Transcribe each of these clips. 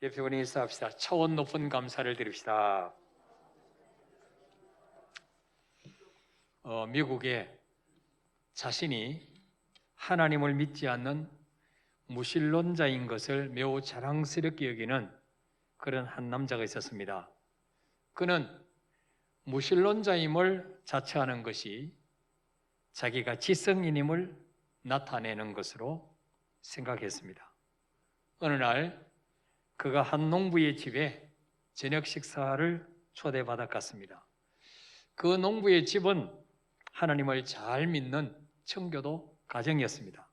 옆에 분이 인사합시다. 차원 높은 감사를 드립시다. 미국에 자신이 하나님을 믿지 않는 무신론자인 것을 매우 자랑스럽게 여기는 그런 한 남자가 있었습니다. 그는 무신론자임을 자처하는 것이 자기가 지성인임을 나타내는 것으로 생각했습니다. 어느 날 그가 한 농부의 집에 저녁 식사를 초대받아 갔습니다. 그 농부의 집은 하나님을 잘 믿는 청교도 가정이었습니다.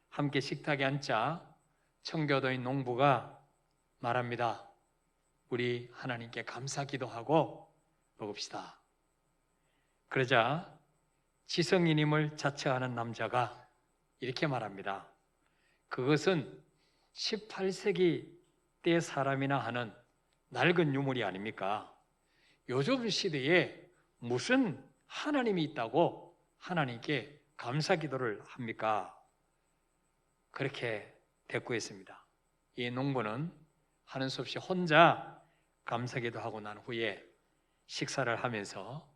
함께 식탁에 앉자 청교도인 농부가 말합니다. 우리 하나님께 감사 기도하고 먹읍시다. 그러자 지성인임을 자처하는 남자가 이렇게 말합니다. 그것은 18세기 때 사람이나 하는 낡은 유물이 아닙니까? 요즘 시대에 무슨 하나님이 있다고 하나님께 감사 기도를 합니까? 그렇게 대꾸했습니다. 이 농부는 하는 수 없이 혼자 감사 기도하고 난 후에 식사를 하면서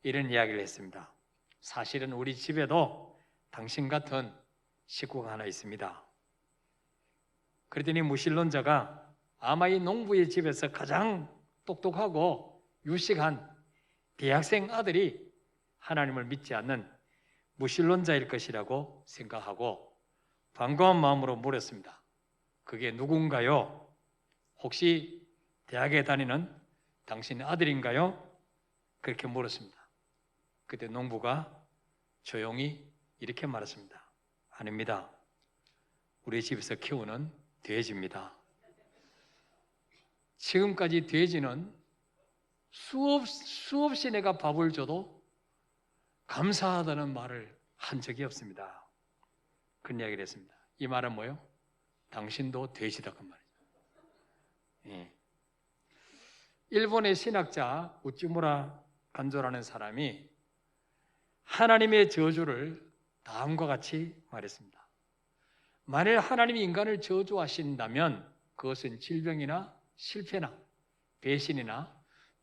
이런 이야기를 했습니다. 사실은 우리 집에도 당신 같은 식구가 하나 있습니다. 그랬더니 무신론자가 아마 이 농부의 집에서 가장 똑똑하고 유식한 대학생 아들이 하나님을 믿지 않는 무신론자일 것이라고 생각하고 반가운 마음으로 물었습니다. 그게 누군가요? 혹시 대학에 다니는 당신의 아들인가요? 그렇게 물었습니다. 그때 농부가 조용히 이렇게 말했습니다. 아닙니다. 우리 집에서 키우는 돼지입니다. 지금까지 돼지는 수없이 내가 밥을 줘도 감사하다는 말을 한 적이 없습니다. 그런 이야기를 했습니다. 이 말은 뭐예요? 당신도 돼지다 그 말이죠. 예. 일본의 신학자 우찌무라 간조라는 사람이 하나님의 저주를 다음과 같이 말했습니다. 만일 하나님이 인간을 저주하신다면 그것은 질병이나 실패나 배신이나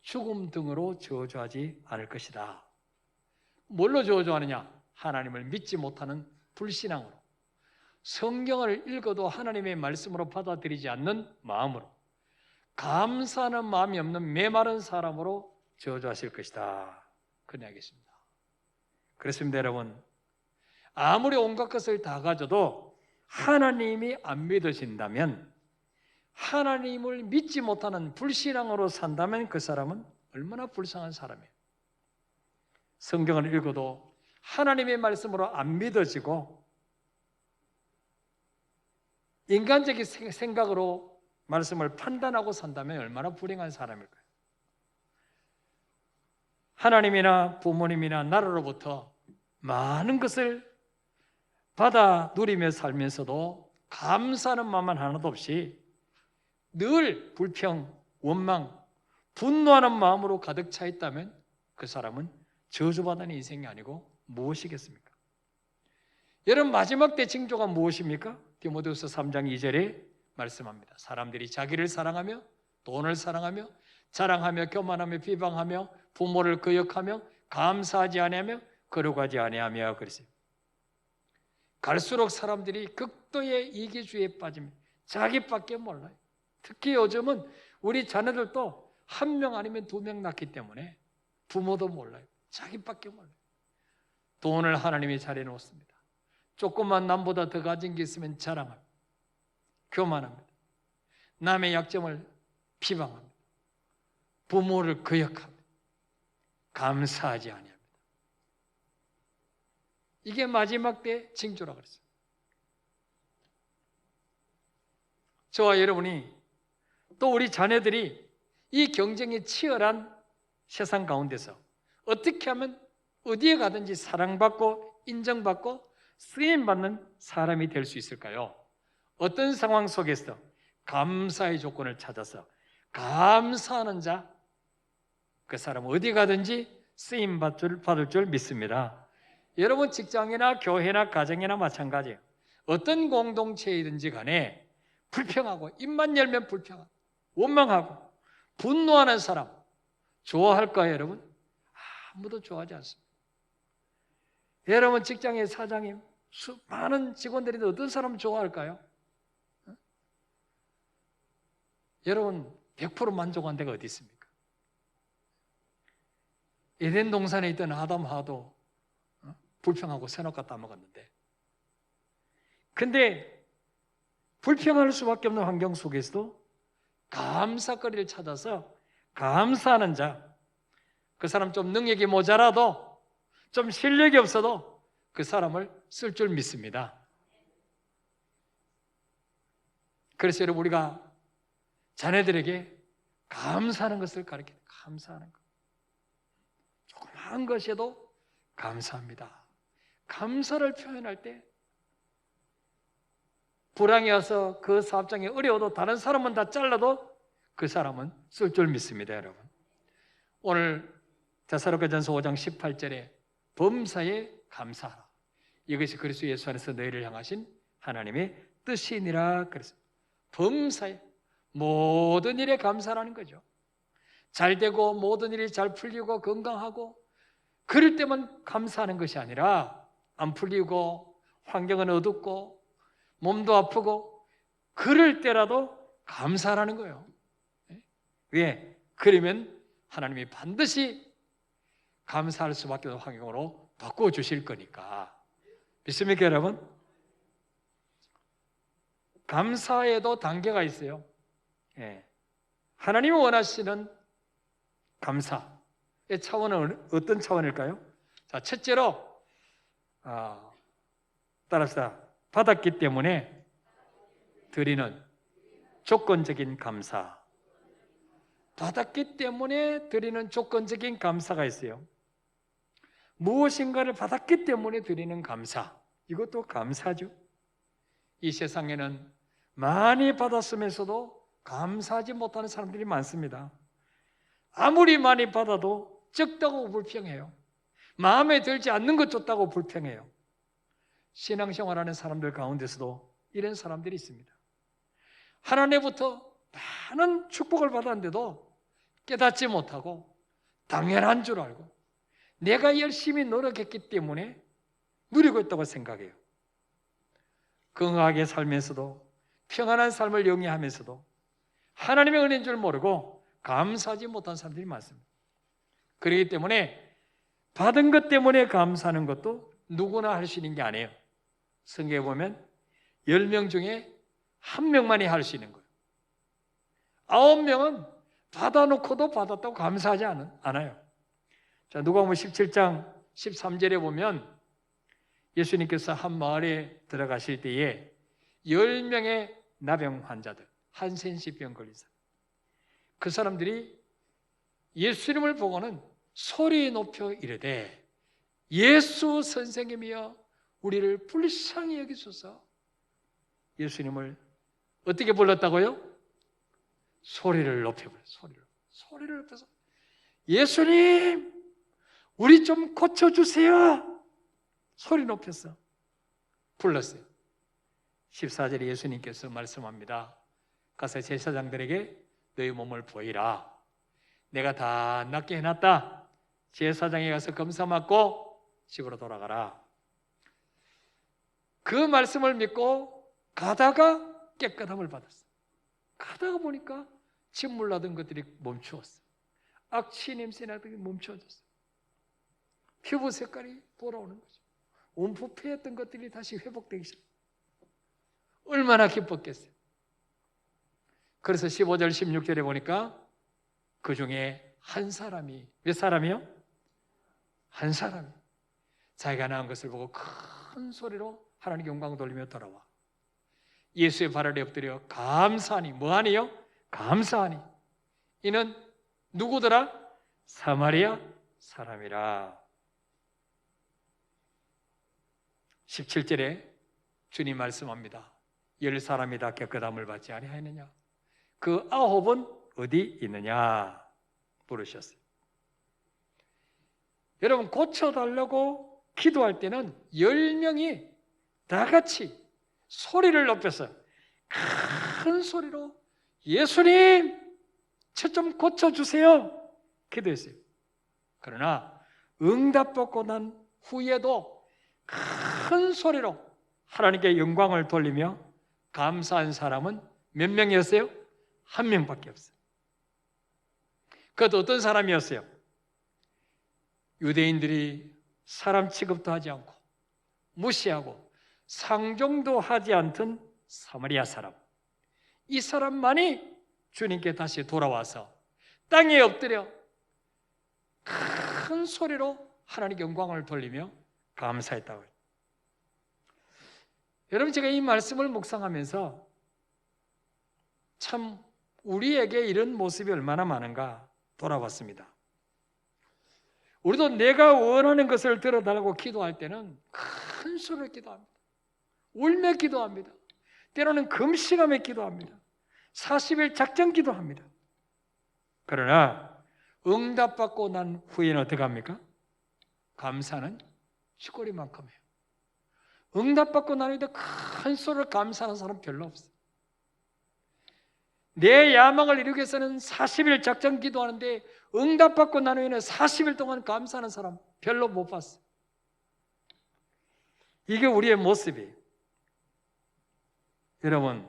죽음 등으로 저주하지 않을 것이다. 뭘로 저주하느냐? 하나님을 믿지 못하는 불신앙으로, 성경을 읽어도 하나님의 말씀으로 받아들이지 않는 마음으로, 감사하는 마음이 없는 메마른 사람으로 저주하실 것이다. 그런 이야기입니다. 그렇습니다, 여러분. 아무리 온갖 것을 다 가져도 하나님이 안 믿어진다면, 하나님을 믿지 못하는 불신앙으로 산다면 그 사람은 얼마나 불쌍한 사람이에요. 성경을 읽어도 하나님의 말씀으로 안 믿어지고 인간적인 생각으로 말씀을 판단하고 산다면 얼마나 불행한 사람일까요? 하나님이나 부모님이나 나라로부터 많은 것을 받아 누리며 살면서도 감사하는 마음만 하나도 없이 늘 불평, 원망, 분노하는 마음으로 가득 차 있다면 그 사람은 저주받는 인생이 아니고 무엇이겠습니까? 여러분, 마지막 때 징조가 무엇입니까? 디모데후서 3장 2절에 말씀합니다. 사람들이 자기를 사랑하며 돈을 사랑하며 자랑하며 교만하며 비방하며 부모를 거역하며 감사하지 아니하며 거룩하지 아니하며 그랬어요. 갈수록 사람들이 극도의 이기주의에 빠집니다. 자기밖에 몰라요. 특히 요즘은 우리 자녀들도 한 명 아니면 두 명 낳기 때문에 부모도 몰라요. 자기밖에 몰라요. 돈을 하나님이 잘해놓습니다. 조금만 남보다 더 가진 게 있으면 자랑합니다. 교만합니다. 남의 약점을 비방합니다. 부모를 거역합니다. 감사하지 아니합니다. 이게 마지막 때 징조라고 그랬어요. 저와 여러분이 또 우리 자녀들이 이 경쟁이 치열한 세상 가운데서 어떻게 하면 어디에 가든지 사랑받고 인정받고 쓰임받는 사람이 될 수 있을까요? 어떤 상황 속에서 감사의 조건을 찾아서 감사하는 자, 그 사람은 어디 가든지 쓰임받을 줄 믿습니다. 여러분 직장이나 교회나 가정이나 마찬가지예요. 어떤 공동체이든지 간에 불평하고 입만 열면 불평하고 원망하고 분노하는 사람 좋아할까요, 여러분? 아무도 좋아하지 않습니다. 여러분 직장의 사장님, 많은 직원들인데 어떤 사람 좋아할까요? 여러분 100% 만족한 데가 어디 있습니까? 에덴 동산에 있던 아담 하도 불평하고 새놓고 따먹었는데, 근데 불평할 수밖에 없는 환경 속에서도 감사거리를 찾아서 감사하는 자, 그 사람 좀 능력이 모자라도 좀 실력이 없어도 그 사람을 쓸 줄 믿습니다. 그래서 여러분 우리가 자녀들에게 감사하는 것을 가르쳐요. 감사하는 것. 조그마한 것에도 감사합니다. 감사를 표현할 때 불황이 와서 그 사업장이 어려워도 다른 사람은 다 잘라도 그 사람은 쓸 줄 믿습니다, 여러분. 오늘 데살로니가전서 5장 18절에 범사에 감사하라. 이것이 그리스도 예수 안에서 너희를 향하신 하나님의 뜻이니라 그랬어요. 범사에 모든 일에 감사하라는 거죠. 잘 되고 모든 일이 잘 풀리고 건강하고 그럴 때만 감사하는 것이 아니라 안 풀리고 환경은 어둡고 몸도 아프고 그럴 때라도 감사하라는 거예요. 왜? 그러면 하나님이 반드시 감사할 수밖에 없는 환경으로 바꿔주실 거니까. 믿습니까, 여러분? 감사에도 단계가 있어요. 하나님이 원하시는 감사의 차원은 어떤 차원일까요? 자, 첫째로 따라합시다. 받았기 때문에 드리는 조건적인 감사. 받았기 때문에 드리는 조건적인 감사가 있어요. 무엇인가를 받았기 때문에 드리는 감사, 이것도 감사죠. 이 세상에는 많이 받았으면서도 감사하지 못하는 사람들이 많습니다. 아무리 많이 받아도 적다고 불평해요. 마음에 들지 않는 것 줬다고 불평해요. 신앙생활하는 사람들 가운데서도 이런 사람들이 있습니다. 하나님부터 많은 축복을 받았는데도 깨닫지 못하고 당연한 줄 알고 내가 열심히 노력했기 때문에 누리고 있다고 생각해요. 건강하게 살면서도 평안한 삶을 영위하면서도 하나님의 은혜인 줄 모르고 감사하지 못한 사람들이 많습니다. 그렇기 때문에 받은 것 때문에 감사하는 것도 누구나 할 수 있는 게 아니에요. 성경에 보면 10명 중에 1명만이 할 수 있는 거예요. 9명은 받아놓고도 받았다고 감사하지 않아요. 자, 누가복음 17장 13절에 보면 예수님께서 한 마을에 들어가실 때에 10명의 나병 환자들, 한센시병 걸린 사람, 그 사람들이 예수님을 보고는 소리 높여 이르되 예수 선생님이여 우리를 불쌍히 여기소서. 예수님을 어떻게 불렀다고요? 소리를 높여버려요. 소리를 높여서 예수님 우리 좀 고쳐주세요. 소리 높였어. 불렀어요. 14절에 예수님께서 말씀합니다. 가서 제사장들에게 너희 몸을 보이라. 내가 다 낫게 해놨다. 제사장에 가서 검사 받고 집으로 돌아가라. 그 말씀을 믿고 가다가 깨끗함을 받았어요. 가다가 보니까 침물 나던 것들이 멈추었어요. 악취 냄새 나던 게 멈춰졌어요. 피부 색깔이 돌아오는 거죠. 온부패했던 것들이 다시 회복되기 시작해요. 얼마나 기뻤겠어요. 그래서 15절 16절에 보니까 그 중에 한 사람이, 몇 사람이요? 한 사람이 자기가 낳은 것을 보고 큰 소리로 하나님께 영광 돌리며 돌아와 예수의 발 아래 엎드려 감사하니, 뭐하니요? 감사하니. 이는 누구더라? 사마리아 사람이라. 17절에 주님 말씀합니다. 10사람이 다 깨끗함을 받지 아니하였느냐? 그 9은 어디 있느냐? 물으셨어요. 여러분, 고쳐달라고 기도할 때는 10명이 다 같이 소리를 높여서 큰 소리로 예수님, 저 좀 고쳐주세요 기도했어요. 그러나 응답받고 난 후에도 큰 소리로 하나님께 영광을 돌리며 감사한 사람은 몇 명이었어요? 한 명밖에 없어요. 그것도 어떤 사람이었어요? 유대인들이 사람 취급도 하지 않고 무시하고 상종도 하지 않던 사마리아 사람, 이 사람만이 주님께 다시 돌아와서 땅에 엎드려 큰 소리로 하나님께 영광을 돌리며 감사했다고 해요. 여러분, 제가 이 말씀을 묵상하면서 참 우리에게 이런 모습이 얼마나 많은가 돌아봤습니다. 우리도 내가 원하는 것을 들어달라고 기도할 때는 큰 소리로 기도합니다. 울며 기도합니다. 때로는 금식하며 기도합니다. 40일 작정 기도합니다. 그러나 응답받고 난 후에는 어떻게 합니까? 감사는 쥐꼬리만큼 해요. 응답받고 난 후에 큰 소리로 감사하는 사람 별로 없어요. 내 야망을 이루기 위해서는 40일 작정 기도하는데 응답받고 난 후에는 40일 동안 감사하는 사람 별로 못 봤어요. 이게 우리의 모습이에요. 여러분,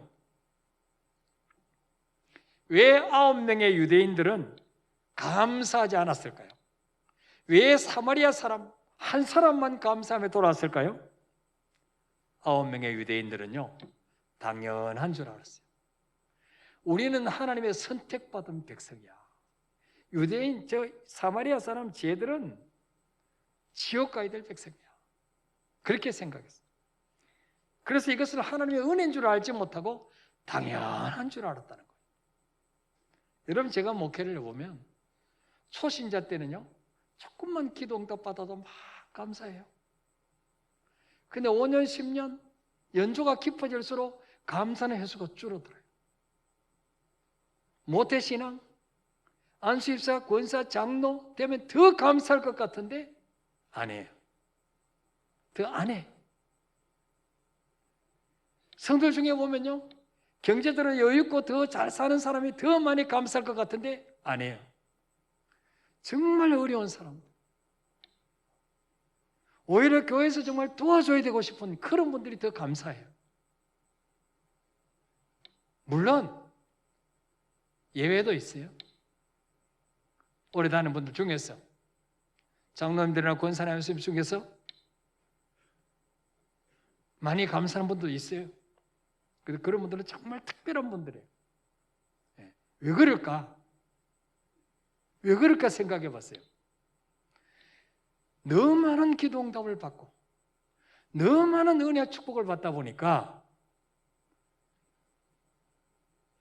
왜 9명의 유대인들은 감사하지 않았을까요? 왜 사마리아 사람 한 사람만 감사하며 돌아왔을까요? 9명의 유대인들은요, 당연한 줄 알았어요. 우리는 하나님의 선택받은 백성이야. 유대인, 사마리아 사람 쟤들은 지옥 가야 될 백성이야. 그렇게 생각했어요. 그래서 이것을 하나님의 은혜인 줄 알지 못하고 당연한 줄 알았다는 거예요. 여러분, 제가 목회를 해보면 초신자 때는요, 조금만 기도 응답 받아도 막 감사해요. 근데 5년, 10년 연조가 깊어질수록 감사는 횟수가 줄어들어요. 모태신앙, 안수입사, 권사, 장로 되면 더 감사할 것 같은데 안 해요. 더 안 해. 성들 중에 보면요, 경제적으로 여유있고 더 잘 사는 사람이 더 많이 감사할 것 같은데 안 해요. 정말 어려운 사람, 오히려 교회에서 정말 도와줘야 되고 싶은 그런 분들이 더 감사해요. 물론 예외도 있어요. 오래 다니는 분들 중에서, 장로님들이나 권사님 중에서 많이 감사하는 분도 있어요. 그런 분들은 정말 특별한 분들이에요. 왜 그럴까? 왜 그럴까 생각해 봤어요. 너무 많은 기도 응답을 받고 너무 많은 은혜와 축복을 받다 보니까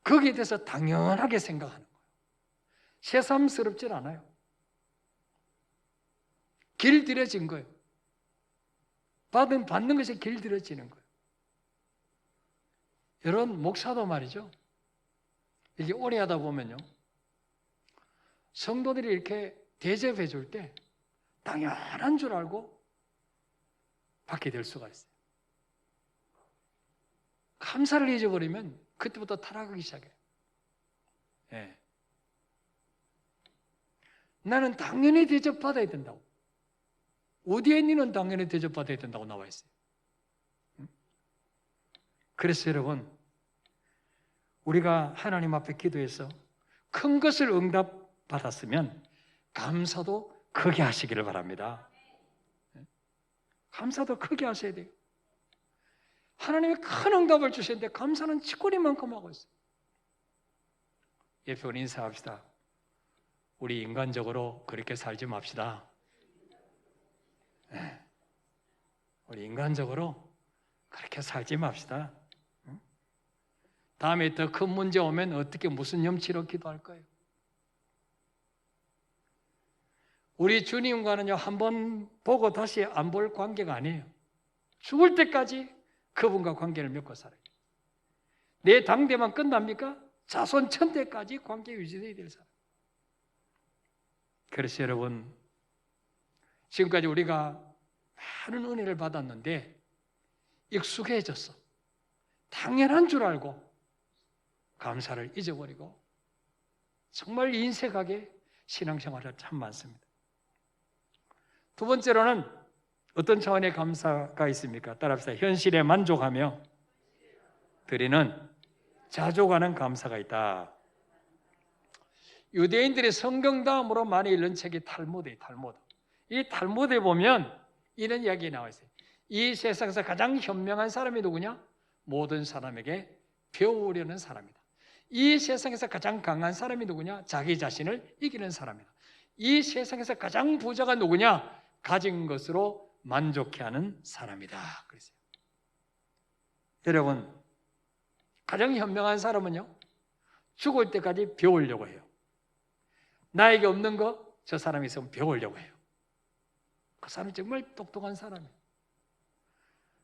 거기에 대해서 당연하게 생각하는 거예요. 새삼스럽질 않아요. 길들여진 거예요. 받는 것이 길들여지는 거예요. 여러분, 목사도 말이죠, 이게 오래 하다 보면요, 성도들이 이렇게 대접해 줄 때 당연한 줄 알고 받게 될 수가 있어요. 감사를 잊어버리면 그때부터 타락하기 시작해요. 예. 나는 당연히 대접받아야 된다고. 어디에 있는 당연히 대접받아야 된다고 나와 있어요. 그래서 여러분, 우리가 하나님 앞에 기도해서 큰 것을 응답받았으면 감사도 크게 하시기를 바랍니다. 감사도 크게 하셔야 돼요. 하나님이 큰 응답을 주셨는데 감사는 치꼬리만큼 하고 있어요. 예표는 인사합시다. 우리 인간적으로 그렇게 살지 맙시다. 우리 인간적으로 그렇게 살지 맙시다. 다음에 더 큰 문제 오면 어떻게 무슨 염치로 기도할 거예요? 우리 주님과는요, 한번 보고 다시 안 볼 관계가 아니에요. 죽을 때까지 그분과 관계를 맺고 살아요. 내 당대만 끝납니까? 자손 천대까지 관계 유지돼야 될 사람. 그래서 여러분, 지금까지 우리가 많은 은혜를 받았는데 익숙해졌어. 당연한 줄 알고 감사를 잊어버리고 정말 인색하게 신앙생활을 참 많습니다. 두 번째로는 어떤 차원의 감사가 있습니까? 따라합시다. 현실에 만족하며 드리는 자족하는 감사가 있다. 유대인들이 성경 다음으로 많이 읽는 책이 탈무드예요. 탈무드. 이 탈무드에 보면 이런 이야기 나와 있어요. 이 세상에서 가장 현명한 사람이 누구냐? 모든 사람에게 배우려는 사람이다. 이 세상에서 가장 강한 사람이 누구냐? 자기 자신을 이기는 사람이다. 이 세상에서 가장 부자가 누구냐? 가진 것으로 만족해하는 사람이다. 그랬어요. 여러분, 가장 현명한 사람은요, 죽을 때까지 배우려고 해요. 나에게 없는 거 저 사람이 있으면 배우려고 해요. 그 사람이 정말 똑똑한 사람이에요.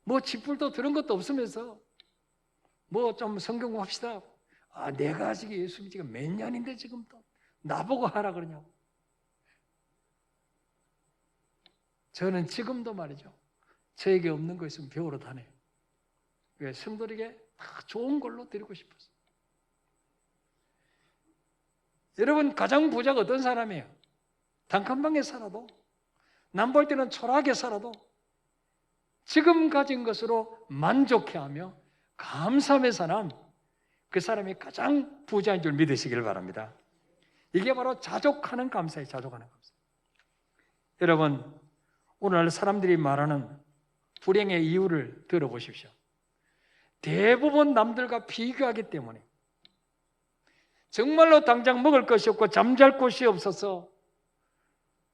뭐 쥐뿔도 들은 것도 없으면서 뭐 좀 성경 공부합시다. 아, 내가 아직 예수 믿지가 몇 년인데 지금 또 나보고 하라 그러냐고. 저는 지금도 말이죠. 저에게 없는 거 있으면 배우러 다녀요. 왜? 성도에게 다 좋은 걸로 드리고 싶어서. 여러분, 가장 부자가 어떤 사람이에요? 단칸방에 살아도, 남 볼 때는 초라하게 살아도 지금 가진 것으로 만족해하며 감사하며 사는 그 사람이 가장 부자인 줄 믿으시길 바랍니다. 이게 바로 자족하는 감사예요. 자족하는 감사. 여러분, 오늘날 사람들이 말하는 불행의 이유를 들어보십시오. 대부분 남들과 비교하기 때문에, 정말로 당장 먹을 것이 없고 잠잘 곳이 없어서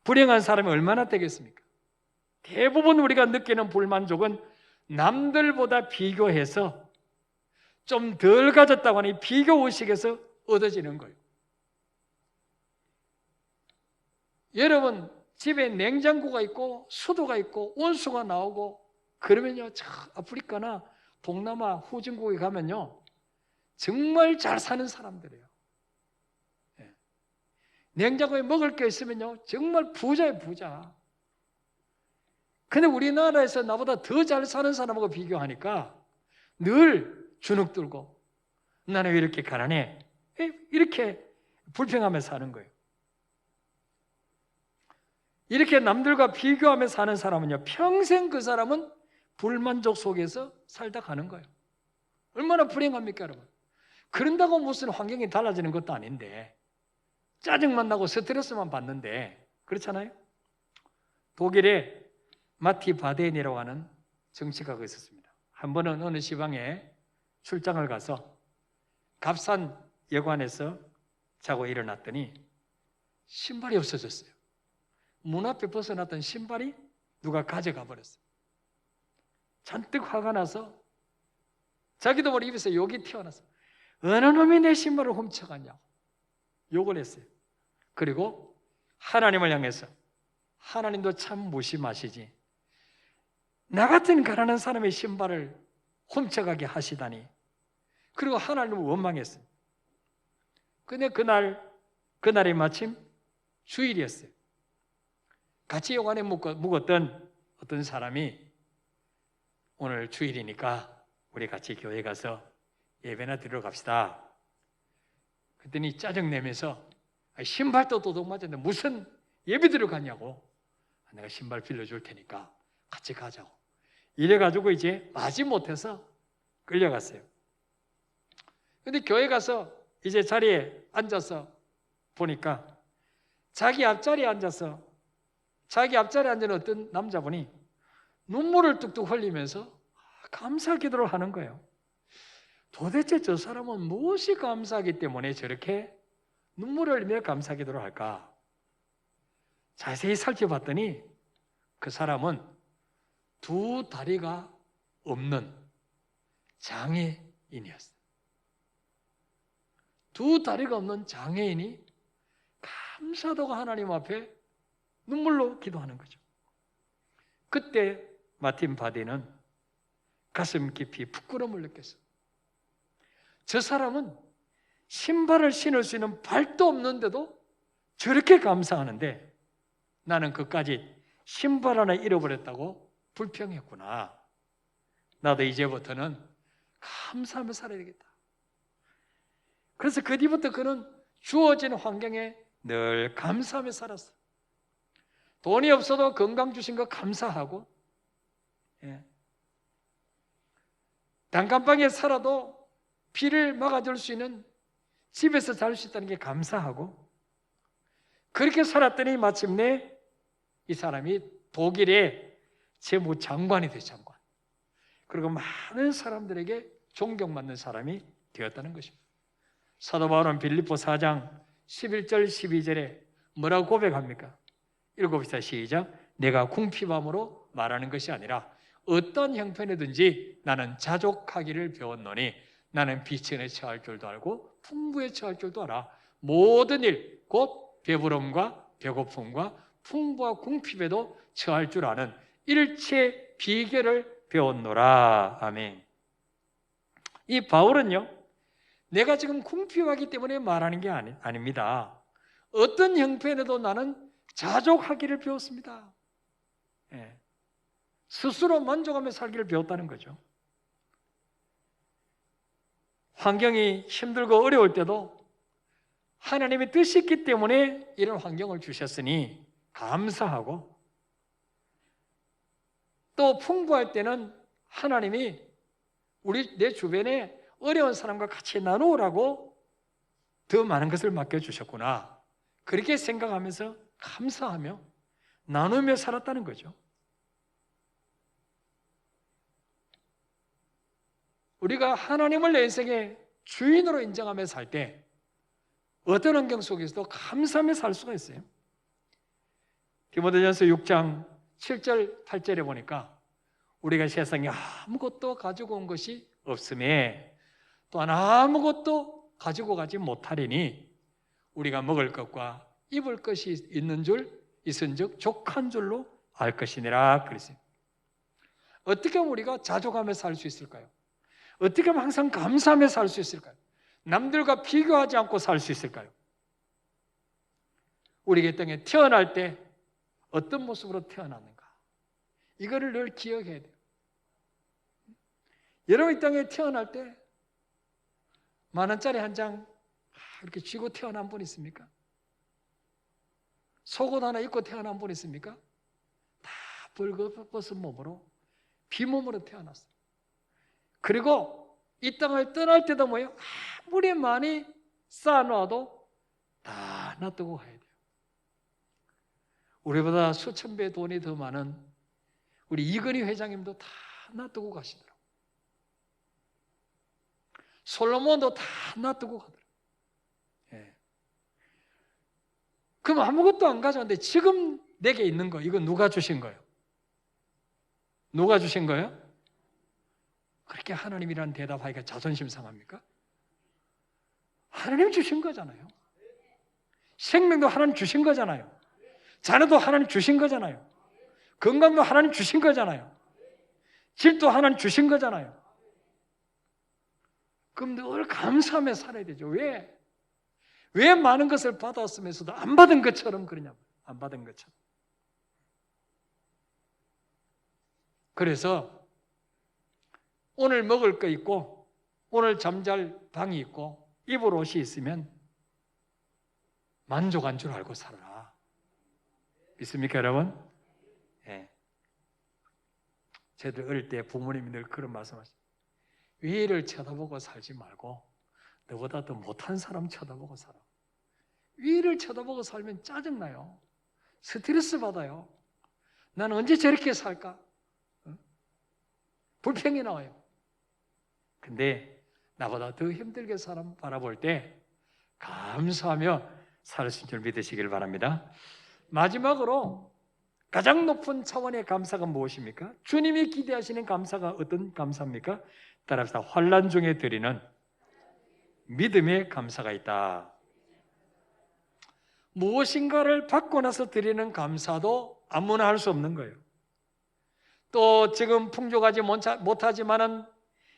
불행한 사람이 얼마나 되겠습니까? 대부분 우리가 느끼는 불만족은 남들보다 비교해서 좀 덜 가졌다고 하니 비교의식에서 얻어지는 거예요. 여러분, 집에 냉장고가 있고 수도가 있고 온수가 나오고 그러면요, 아프리카나 동남아 후진국에 가면요 정말 잘 사는 사람들이에요. 냉장고에 먹을 게 있으면요 정말 부자예요, 부자. 근데 우리나라에서 나보다 더 잘 사는 사람하고 비교하니까 늘 주눅 들고 나는 왜 이렇게 가난해? 이렇게 불평하며 사는 거예요. 이렇게 남들과 비교하며 사는 사람은요 평생 그 사람은 불만족 속에서 살다 가는 거예요. 얼마나 불행합니까, 여러분? 그런다고 무슨 환경이 달라지는 것도 아닌데, 짜증만 나고 스트레스만 받는데, 그렇잖아요? 독일에 마티 바덴이라고 하는 정치가가 있었습니다. 한 번은 어느 지방에 출장을 가서 값싼 여관에서 자고 일어났더니 신발이 없어졌어요. 문 앞에 벗어놨던 신발이 누가 가져가 버렸어요. 잔뜩 화가 나서 자기도 모르게 입에서 욕이 튀어나왔어요. 어느 놈이 내 신발을 훔쳐갔냐고 욕을 했어요. 그리고 하나님을 향해서, 하나님도 참 무심하시지, 나 같은 가난한 사람의 신발을 훔쳐가게 하시다니. 그리고 하나님을 원망했어요. 근데 그날이 마침 주일이었어요. 같이 여관에 묵었던 어떤 사람이 오늘 주일이니까 우리 같이 교회 가서 예배나 드리러 갑시다. 그랬더니 짜증내면서 신발도 도둑맞았는데 무슨 예배 드리러 가냐고. 내가 신발 빌려줄 테니까 같이 가자고. 이래가지고 이제 마지못해서 끌려갔어요. 근데 교회 가서 이제 자리에 앉아서 보니까 자기 앞자리에 앉은 어떤 남자분이 눈물을 뚝뚝 흘리면서 감사 기도를 하는 거예요. 도대체 저 사람은 무엇이 감사하기 때문에 저렇게 눈물을 흘리며 감사 기도를 할까? 자세히 살펴봤더니 그 사람은 두 다리가 없는 장애인이었어요. 두 다리가 없는 장애인이 감사하다고 하나님 앞에 눈물로 기도하는 거죠. 그때 마틴 바디는 가슴 깊이 부끄러움을 느꼈어요. 저 사람은 신발을 신을 수 있는 발도 없는데도 저렇게 감사하는데 나는 그까지 신발 하나 잃어버렸다고 불평했구나. 나도 이제부터는 감사하며 살아야 되겠다. 그래서 그 뒤부터 그는 주어진 환경에 늘 감사하며 살았어요. 돈이 없어도 건강 주신 거 감사하고, 단칸방에 살아도 비를 막아줄 수 있는 집에서 잘 수 있다는 게 감사하고, 그렇게 살았더니 마침내 이 사람이 독일의 재무장관이 돼, 장관. 그리고 많은 사람들에게 존경받는 사람이 되었다는 것입니다. 사도 바울은 빌립보 4장 11절 12절에 뭐라고 고백합니까? 읽어봅시다. 시작. 내가 궁핍함으로 말하는 것이 아니라 어떤 형편이든지 나는 자족하기를 배웠노니 나는 비천에 처할 줄도 알고 풍부에 처할 줄도 알아. 모든 일, 곧 배부름과 배고픔과 풍부와 궁핍에도 처할 줄 아는 일체 비결을 배웠노라. 아멘. 이 바울은요, 내가 지금 궁핍하기 때문에 말하는 게 아닙니다. 어떤 형편에도 나는 자족하기를 배웠습니다. 스스로 만족하며 살기를 배웠다는 거죠. 환경이 힘들고 어려울 때도 하나님의 뜻이 있기 때문에 이런 환경을 주셨으니 감사하고, 또 풍부할 때는 하나님이 내 주변에 어려운 사람과 같이 나누라고 더 많은 것을 맡겨주셨구나, 그렇게 생각하면서 감사하며 나누며 살았다는 거죠. 우리가 하나님을 내 인생의 주인으로 인정하며 살 때 어떤 환경 속에서도 감사하며 살 수가 있어요. 디모데전서 6장 7절 8절에 보니까 우리가 세상에 아무것도 가지고 온 것이 없음에 또한 아무것도 가지고 가지 못하리니 우리가 먹을 것과 입을 것이 있은즉 족한 줄로 알 것이니라 그랬어요. 어떻게 하면 우리가 자족하며 살 수 있을까요? 어떻게 하면 항상 감사하며 살 수 있을까요? 남들과 비교하지 않고 살 수 있을까요? 우리가 이 땅에 태어날 때 어떤 모습으로 태어났는가, 이거를 늘 기억해야 돼요. 여러분 이 땅에 태어날 때 10,000원짜리 한 장 이렇게 쥐고 태어난 분 있습니까? 속옷 하나 입고 태어난 분 있습니까? 다 벌거벗은 몸으로 비몸으로 태어났어요. 그리고 이 땅을 떠날 때도 뭐예요? 아무리 많이 쌓아놔도 다 놔두고 가야 돼요. 우리보다 수천 배 돈이 더 많은 우리 이건희 회장님도 다 놔두고 가시더라고요. 솔로몬도 다 놔두고 가더라고요. 그럼 아무것도 안 가져왔는데 지금 내게 있는 거, 이거 누가 주신 거예요? 누가 주신 거예요? 그렇게 하나님이라는 대답하기가 자존심 상합니까? 하나님 주신 거잖아요. 생명도 하나님 주신 거잖아요. 자녀도 하나님 주신 거잖아요. 건강도 하나님 주신 거잖아요. 집도 하나님 주신 거잖아요. 그럼 늘 감사하며 살아야 되죠. 왜 많은 것을 받았으면서도 안 받은 것처럼 그러냐고요. 안 받은 것처럼. 그래서 오늘 먹을 거 있고 오늘 잠잘 방이 있고 입을 옷이 있으면 만족한 줄 알고 살아라. 믿습니까 여러분? 예. 저희들 어릴 때 부모님이 늘 그런 말씀하시죠. 위를 쳐다보고 살지 말고 너보다 더 못한 사람 쳐다보고 살아. 위를 쳐다보고 살면 짜증나요. 스트레스 받아요. 난 언제 저렇게 살까? 불평이 나와요. 근데 나보다 더 힘들게 사람 바라볼 때 감사하며 살 수 있는 줄 믿으시길 바랍니다. 마지막으로 가장 높은 차원의 감사가 무엇입니까? 주님이 기대하시는 감사가 어떤 감사입니까? 따라합시다. 환난 중에 드리는 믿음의 감사가 있다. 무엇인가를 받고 나서 드리는 감사도 아무나 할 수 없는 거예요. 또 지금 풍족하지 못하지만은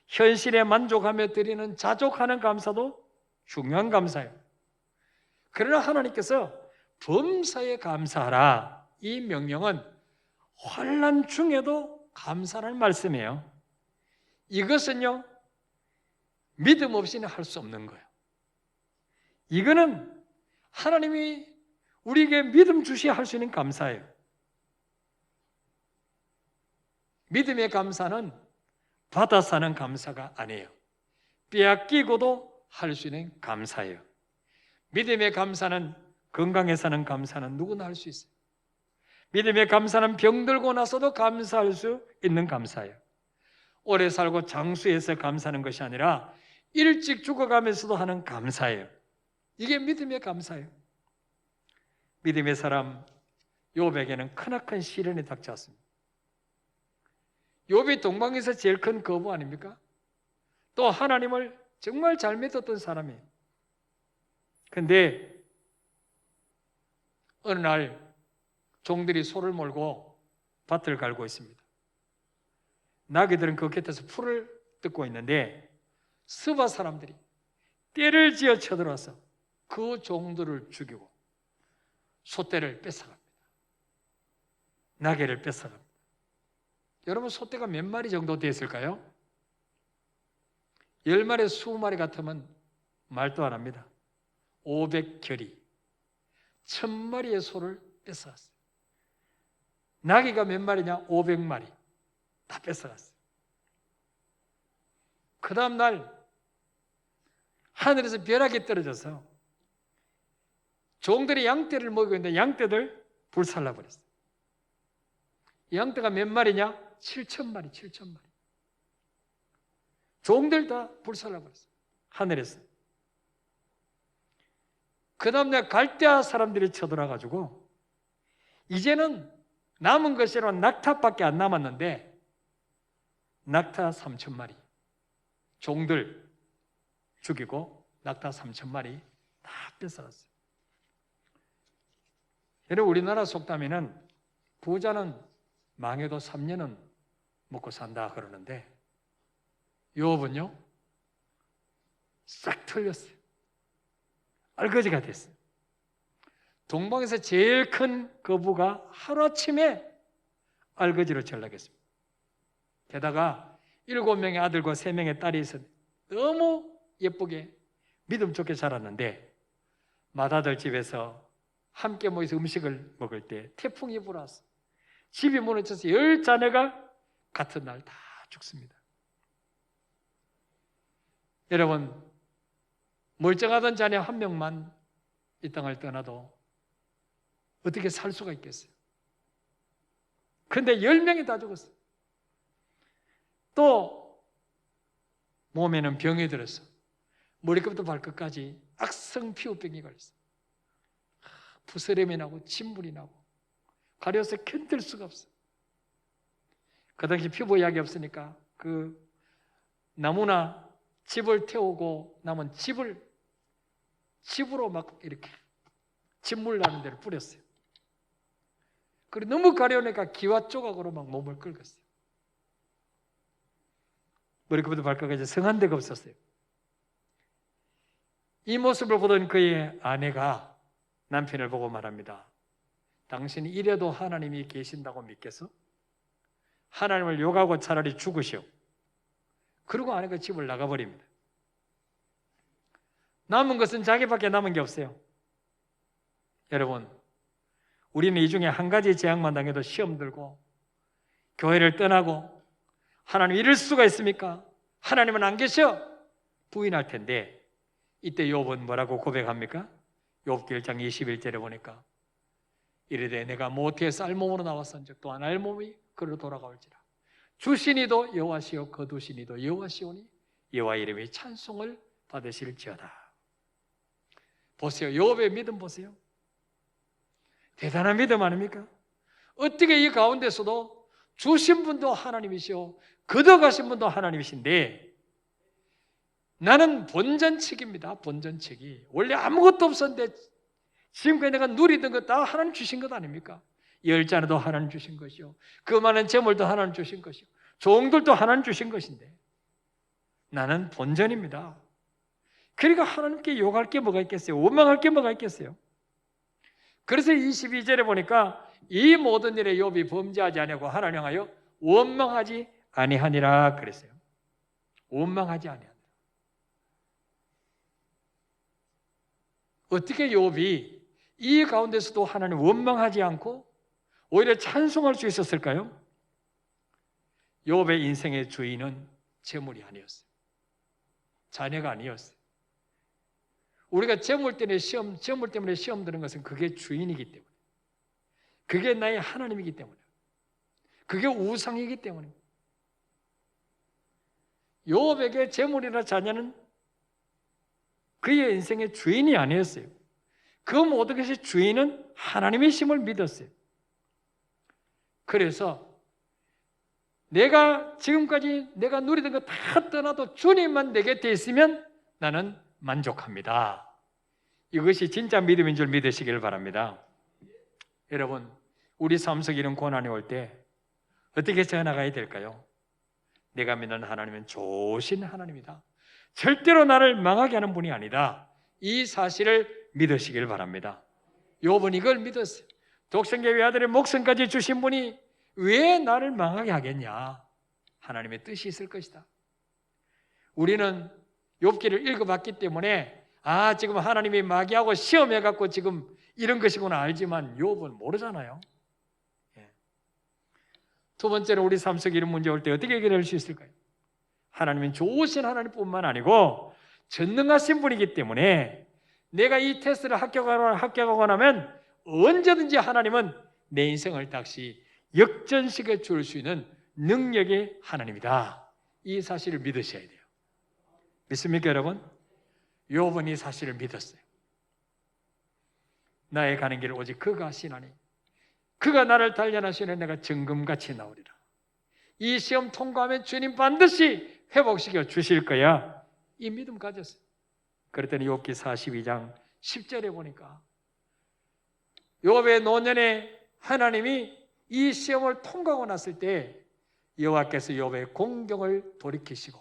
현실에 만족하며 드리는 자족하는 감사도 중요한 감사예요. 그러나 하나님께서 범사에 감사하라, 이 명령은 환난 중에도 감사라는 말씀이에요. 이것은요 믿음 없이는 할 수 없는 거예요. 이거는 하나님이 우리에게 믿음 주시야 할 수 있는 감사예요. 믿음의 감사는 받아 사는 감사가 아니에요. 빼앗기고도 할 수 있는 감사예요. 믿음의 감사는 건강에 사는 감사는 누구나 할 수 있어요. 믿음의 감사는 병들고 나서도 감사할 수 있는 감사예요. 오래 살고 장수해서 감사하는 것이 아니라 일찍 죽어가면서도 하는 감사예요. 이게 믿음의 감사예요. 믿음의 사람 욥에게는 크나큰 시련이 닥쳤습니다. 욥이 동방에서 제일 큰 거부 아닙니까? 또 하나님을 정말 잘 믿었던 사람이에요. 그런데 어느 날 종들이 소를 몰고 밭을 갈고 있습니다. 나귀들은 그 곁에서 풀을 뜯고 있는데 스바 사람들이 떼를 지어 쳐들어와서 그 종들을 죽이고 소떼를 뺏어갑니다. 나귀를 뺏어갑니다. 여러분, 소떼가 몇 마리 정도 됐을까요? 10마리, 20마리 같으면 말도 안 합니다. 500결이 1000마리의 소를 뺏어갔어요. 나귀가 몇 마리냐? 500마리 다 뺏어갔어요. 그 다음 날 하늘에서 벼락이 떨어져서 종들이 양떼를 먹이고 있는데 양떼들 불살라버렸어요. 양떼가 몇 마리냐? 7,000마리, 7,000마리. 종들 다 불살라버렸어요. 하늘에서. 그 다음 날 갈대아 사람들이 쳐들어가지고 이제는 남은 것이로 낙타밖에 안 남았는데 낙타 3,000마리 종들 죽이고 낙타 3,000마리 다 뺏어갔어요. 여러분, 우리나라 속담에는 부자는 망해도 3년은 먹고 산다 그러는데 욥은요 싹 틀렸어요. 알거지가 됐어요. 동방에서 제일 큰 거부가 하루아침에 알거지로 전락했습니다. 게다가 7명의 아들과 3명의 딸이 있었는데 너무 예쁘게 믿음 좋게 자랐는데 맏아들 집에서 함께 모여서 음식을 먹을 때 태풍이 불어왔어요. 집이 무너져서 10자녀가 같은 날 다 죽습니다. 여러분, 멀쩡하던 자녀 한 명만 이 땅을 떠나도 어떻게 살 수가 있겠어요? 그런데 10명이 다 죽었어요. 또 몸에는 병이 들어서 머리끝부터 발끝까지 악성 피부병이 걸렸어요. 부스럼이 나고 침물이 나고 가려서 견딜 수가 없어요. 그 당시 피부약이 없으니까 그 나무나 집을 태우고 남은 집으로 막 이렇게 진물 나는 데를 뿌렸어요. 그리고 너무 가려우니까 기와 조각으로 막 몸을 긁었어요. 머리끝부터 발끝까지 성한 데가 없었어요. 이 모습을 보던 그의 아내가 남편을 보고 말합니다. 당신이 이래도 하나님이 계신다고 믿겠어? 하나님을 욕하고 차라리 죽으시오. 그리고 아내가 집을 나가버립니다. 남은 것은 자기밖에 남은 게 없어요. 여러분, 우리는 이 중에 한 가지 재앙만 당해도 시험 들고 교회를 떠나고 하나님 이럴 수가 있습니까? 하나님은 안 계셔? 부인할 텐데 이때 욥은 뭐라고 고백합니까? 욥기 1장 21절에 보니까 이르되 내가 모태에서 알몸으로 나왔은즉 또한 알몸이 그로 돌아가올지라 주시니도 여호와시요 거두시니도 여호와시오니 여호와 이름의 찬송을 받으실지어다. 보세요. 욥의 믿음 보세요. 대단한 믿음 아닙니까? 어떻게 이 가운데서도 주신 분도 하나님이시오 거둬가신 분도 하나님이신데 나는 본전책입니다. 본전책이 원래 아무것도 없었는데 지금까지 내가 누리던 것 다 하나님 주신 것 아닙니까? 열자도 하나님 주신 것이요 그 많은 재물도 하나님 주신 것이요 종들도 하나님 주신 것인데 나는 본전입니다. 그러니까 하나님께 욕할 게 뭐가 있겠어요? 원망할 게 뭐가 있겠어요? 그래서 22절에 보니까 이 모든 일에 욥이 범죄하지 아니하고 하나님 향하여 원망하지 아니하니라 그랬어요. 원망하지 아니하니라. 어떻게 욥이 이 가운데서도 하나님 원망하지 않고 오히려 찬송할 수 있었을까요? 욥의 인생의 주인은 재물이 아니었어요. 자녀가 아니었어요. 우리가 재물 때문에 시험 드는 것은 그게 주인이기 때문에, 그게 나의 하나님이기 때문에, 그게 우상이기 때문에. 욥에게 재물이나 자녀는 그의 인생의 주인이 아니었어요. 그 모든 것의 주인은 하나님이심을 믿었어요. 그래서 내가 지금까지 내가 누리던 거 다 떠나도 주님만 내 곁에 있으면 나는 만족합니다. 이것이 진짜 믿음인 줄 믿으시길 바랍니다. 여러분, 우리 삶 속에 이런 고난이 올 때 어떻게 전나가야 될까요? 내가 믿는 하나님은 좋으신 하나님이다. 절대로 나를 망하게 하는 분이 아니다. 이 사실을 믿으시길 바랍니다. 욥은 이걸 믿었어요. 독생계 외아들의 목숨까지 주신 분이 왜 나를 망하게 하겠냐? 하나님의 뜻이 있을 것이다. 우리는 욥기를 읽어봤기 때문에 지금 하나님이 마귀하고 시험해갖고 지금 이런 것이구나 알지만 욥은 모르잖아요. 두 번째로 우리 삶 속에 이런 문제 올 때 어떻게 해결할 수 있을까요? 하나님은 좋으신 하나님뿐만 아니고 전능하신 분이기 때문에 내가 이 테스트를 합격하고 나면 언제든지 하나님은 내 인생을 다시 역전시켜 줄 수 있는 능력의 하나님이다. 이 사실을 믿으셔야 돼요. 믿습니까, 여러분? 욥은 이 사실을 믿었어요. 나의 가는 길을 오직 그가 하시나니 그가 나를 단련하시는 내가 정금같이 나오리라. 이 시험 통과하면 주님 반드시 회복시켜 주실 거야. 이 믿음 가졌어요. 그랬더니 욥기 42장 10절에 보니까 욥의 노년에 하나님이 이 시험을 통과하고 났을 때 여호와께서 욥의 공경을 돌이키시고,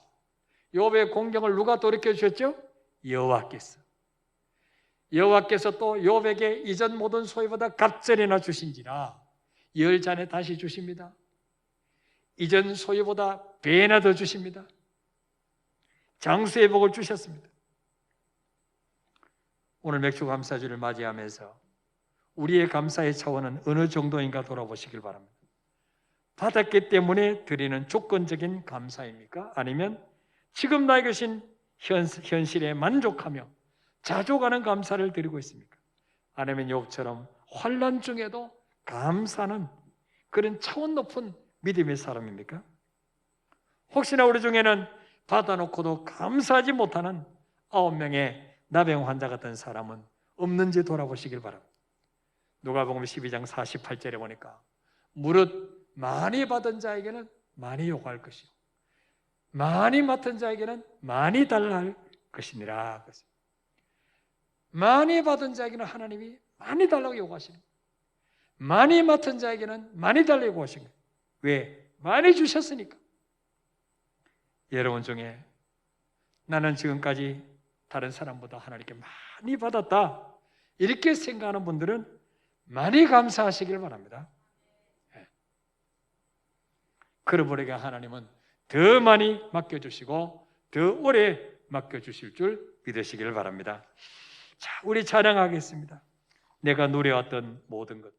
욥의 공경을 누가 돌이켜 주셨죠? 여호와께서 또 욥에게 이전 모든 소유보다 갑절이나 주신지라. 열 잔에 다시 주십니다. 이전 소유보다 배나 더 주십니다. 장수의 복을 주셨습니다. 오늘 맥주 감사주를 맞이하면서 우리의 감사의 차원은 어느 정도인가 돌아보시길 바랍니다. 받았기 때문에 드리는 조건적인 감사입니까? 아니면 지금 나에게 주신 현실에 만족하며 자족하는 감사를 드리고 있습니까? 아니면 욥처럼 환난 중에도 감사는 그런 차원 높은 믿음의 사람입니까? 혹시나 우리 중에는 받아놓고도 감사하지 못하는 9명의 나병 환자 같은 사람은 없는지 돌아보시길 바랍니다. 누가복음 12장 48절에 보니까 무릇 많이 받은 자에게는 많이 요구할 것이요 많이 맡은 자에게는 많이 달라 할 것이니라. 많이 받은 자에게는 하나님이 많이 달라고 요구하시는 거예요. 많이 맡은 자에게는 많이 달라고 요구하시는 거예요. 왜? 많이 주셨으니까. 여러분 중에 나는 지금까지 다른 사람보다 하나님께 많이 받았다 이렇게 생각하는 분들은 많이 감사하시길 바랍니다. 그러므로 하나님은 더 많이 맡겨주시고 더 오래 맡겨주실 줄 믿으시길 바랍니다. 자, 우리 찬양하겠습니다. 내가 누려왔던 모든 것,